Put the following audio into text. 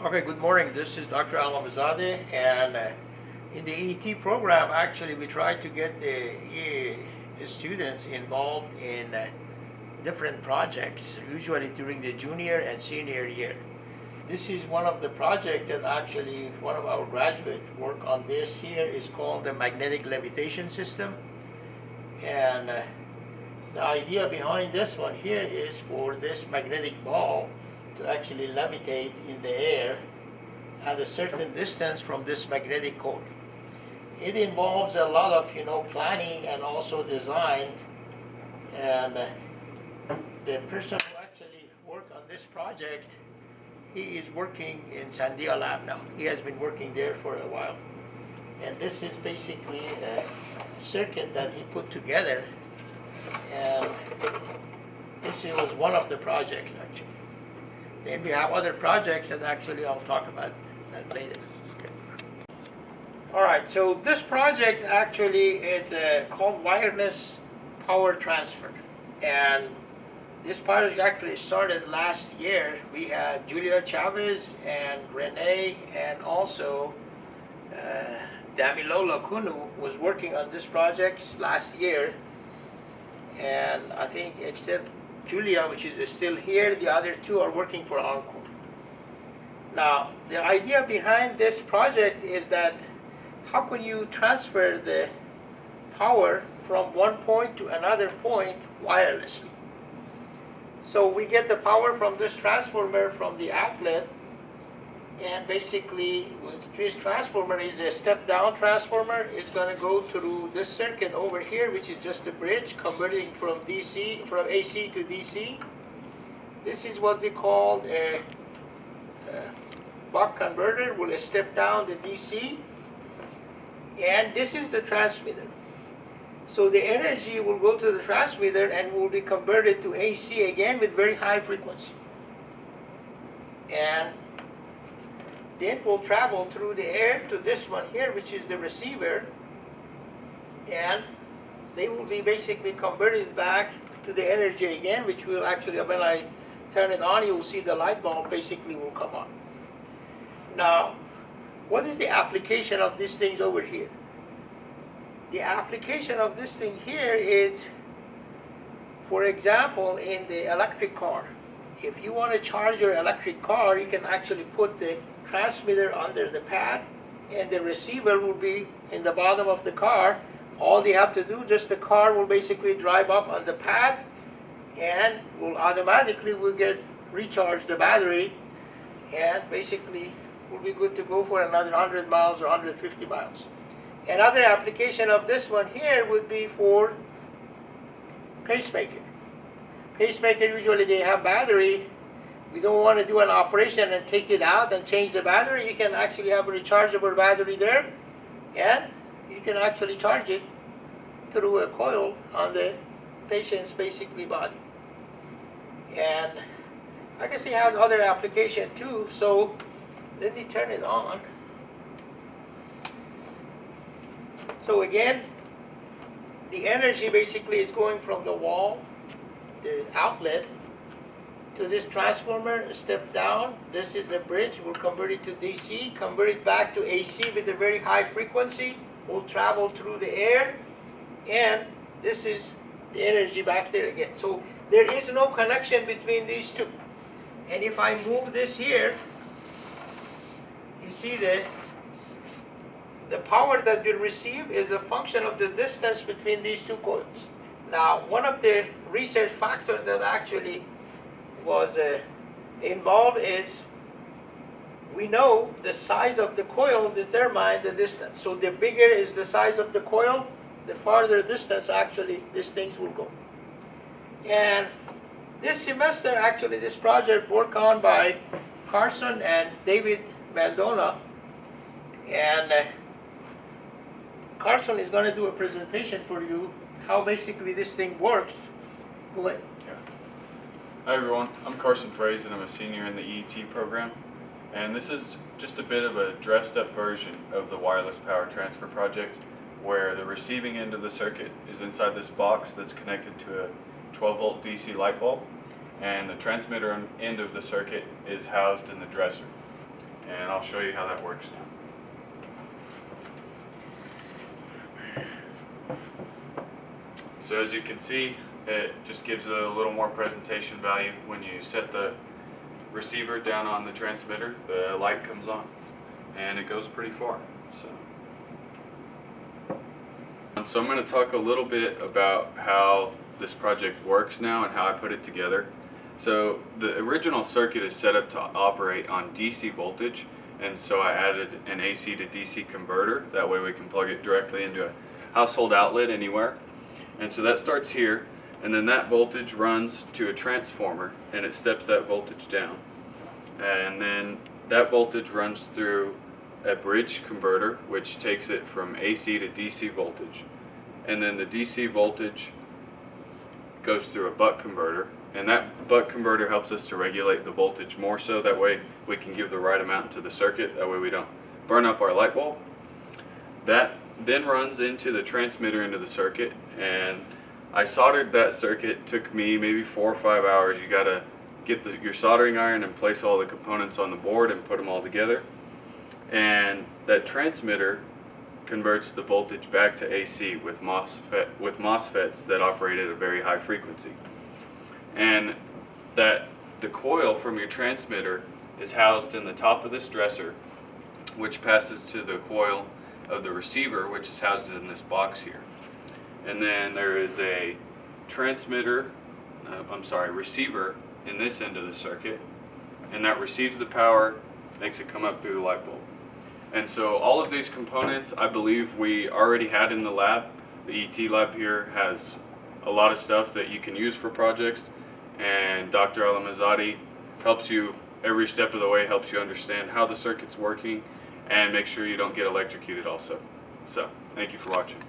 Okay, good morning. This is Dr. Allamehzadeh, and in the ET program, actually, we try to get the students involved in different projects, usually during the junior and senior year. This is one of the projects that actually one of our graduates work on. This here is called the magnetic levitation system, and the idea behind this one here is for this magnetic ball to actually levitate in the air at a certain distance from this magnetic core. It involves a lot of planning and also design, and the person who actually worked on this project, he is working in Sandia Lab now. He has been working there for a while, and this is basically a circuit that he put together, and this was one of the projects actually. Then we have other projects that actually I'll talk about that later. Okay. All right, so this project actually is called wireless power transfer, and this project actually started last year. We had Julia Chavez and Renee and also Damilola Kunu was working on this project last year, and I think except Julia, which is still here, the other two are working for Encore. Now, the idea behind this project is that how can you transfer the power from one point to another point wirelessly? So we get the power from this transformer from the outlet, and basically this transformer is a step-down transformer. It's going to go through this circuit over here, which is just a bridge converting from AC to DC. This is what we call a buck converter. Will step down the DC, and this is the transmitter. So the energy will go to the transmitter and will be converted to AC again with very high frequency, and then will travel through the air to this one here, which is the receiver, and they will be basically converted back to the energy again, which will actually, when I turn it on, you will see the light bulb basically will come on. Now, what is the application of these things over here? The application of this thing here is, for example, in the electric car. If you want to charge your electric car, you can actually put the transmitter under the pad, and the receiver will be in the bottom of the car. All they have to do, just the car will basically drive up on the pad, and will automatically get recharge the battery, and basically will be good to go for another 100 miles or 150 miles. Another application of this one here would be for pacemaker. Pacemaker, usually they have battery. We don't want to do an operation and take it out and change the battery. You can actually have a rechargeable battery there, and you can actually charge it through a coil on the patient's basically body. And I guess it has other application too, so let me turn it on. So again, the energy basically is going from the wall, the outlet, to this transformer, step down. This is the bridge. We'll convert it to DC, convert it back to AC with a very high frequency. Will travel through the air, and this is the energy back there again. So there is no connection between these two. And if I move this here, you see that the power that we receive is a function of the distance between these two coils. Now, one of the research factors that actually was involved is, we know the size of the coil determines the distance. So the bigger is the size of the coil, the farther distance actually these things will go. And this semester actually this project worked on by Carson and David Maldonado, and Carson is going to do a presentation for you how basically this thing works. Go ahead. Hi everyone, I'm Carson Fraze and I'm a senior in the EET program, and this is just a bit of a dressed up version of the wireless power transfer project, where the receiving end of the circuit is inside this box that's connected to a 12 volt DC light bulb, and the transmitter end of the circuit is housed in the dresser. And I'll show you how that works now. So as you can see, it just gives it a little more presentation value. When you set the receiver down on the transmitter, the light comes on and it goes pretty far. So I'm going to talk a little bit about how this project works now and how I put it together. So the original circuit is set up to operate on DC voltage, and so I added an AC to DC converter. That way we can plug it directly into a household outlet anywhere. And so that starts here, and then that voltage runs to a transformer and it steps that voltage down. And then that voltage runs through a bridge converter, which takes it from AC to DC voltage. And then the DC voltage goes through a buck converter, and that buck converter helps us to regulate the voltage more so that way we can give the right amount to the circuit, that way we don't burn up our light bulb. That then runs into the transmitter into the circuit, and I soldered that circuit. Took me maybe 4 or 5 hours. You gotta get your soldering iron and place all the components on the board and put them all together. And that transmitter converts the voltage back to AC with MOSFETs that operate at a very high frequency. And that the coil from your transmitter is housed in the top of this dresser, which passes to the coil of the receiver, which is housed in this box here. And then there is a receiver in this end of the circuit, and that receives the power, makes it come up through the light bulb. And so all of these components I believe we already had in the lab. The ET lab here has a lot of stuff that you can use for projects, and Dr. Allamehzadeh helps you every step of the way, helps you understand how the circuit's working and make sure you don't get electrocuted also. So thank you for watching.